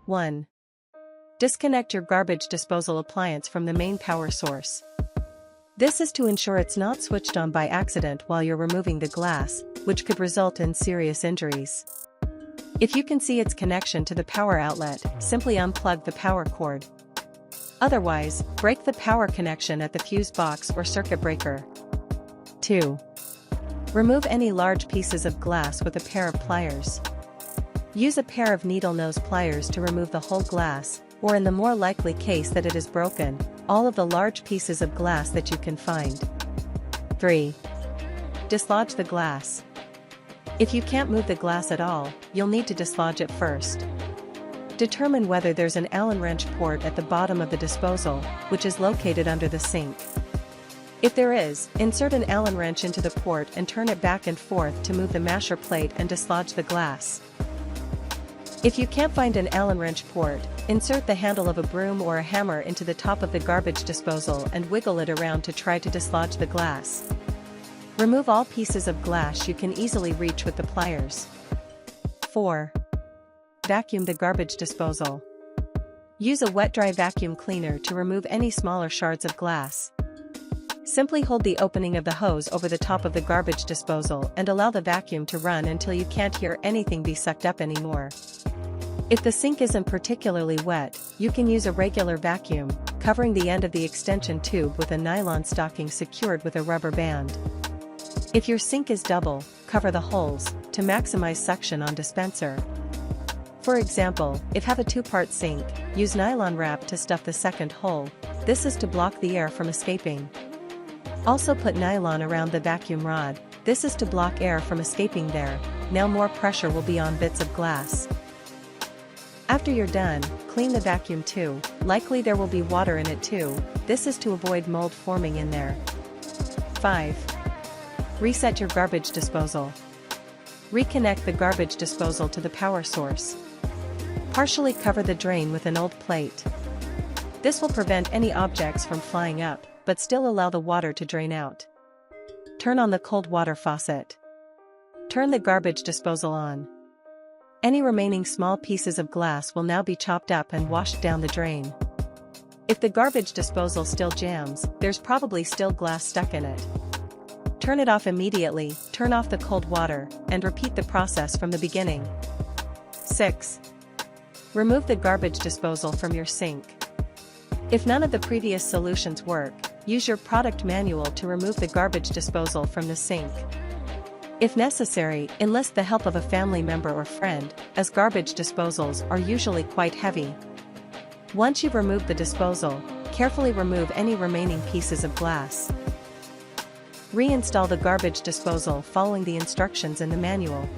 1. Disconnect your garbage disposal appliance from the main power source. This is to ensure it's not switched on by accident while you're removing the glass, which could result in serious injuries. If you can see its connection to the power outlet, simply unplug the power cord. Otherwise, break the power connection at the fuse box or circuit breaker. 2. Remove any large pieces of glass with a pair of pliers. Use a pair of needle nose pliers to remove the whole glass, or in the more likely case that it is broken, all of the large pieces of glass that you can find. 3. Dislodge the glass. If you can't move the glass at all, you'll need to dislodge it first. Determine whether there's an Allen wrench port at the bottom of the disposal, which is located under the sink. If there is, insert an Allen wrench into the port and turn it back and forth to move the masher plate and dislodge the glass. If you can't find an Allen wrench port, insert the handle of a broom or a hammer into the top of the garbage disposal and wiggle it around to try to dislodge the glass. Remove all pieces of glass you can easily reach with the pliers. 4. Vacuum the garbage disposal. Use a wet-dry vacuum cleaner to remove any smaller shards of glass. Simply hold the opening of the hose over the top of the garbage disposal and allow the vacuum to run until you can't hear anything be sucked up anymore. If the sink isn't particularly wet, you can use a regular vacuum, covering the end of the extension tube with a nylon stocking secured with a rubber band. If your sink is double, cover the holes, to maximize suction on dispenser. For example, if have a two-part sink, use nylon wrap to stuff the second hole. This is to block the air from escaping. Also put nylon around the vacuum rod. This is to block air from escaping there. Now more pressure will be on bits of glass. After you're done, clean the vacuum too. Likely there will be water in it too. This is to avoid mold forming in there. 5. Reset your garbage disposal. Reconnect the garbage disposal to the power source. Partially cover the drain with an old plate. This will prevent any objects from flying up, but still allow the water to drain out. Turn on the cold water faucet. Turn the garbage disposal on. Any remaining small pieces of glass will now be chopped up and washed down the drain. If the garbage disposal still jams, there's probably still glass stuck in it. Turn it off immediately, turn off the cold water, and repeat the process from the beginning. 6. Remove the garbage disposal from your sink. If none of the previous solutions work, use your product manual to remove the garbage disposal from the sink. If necessary, enlist the help of a family member or friend, as garbage disposals are usually quite heavy. Once you've removed the disposal, carefully remove any remaining pieces of glass. Reinstall the garbage disposal following the instructions in the manual.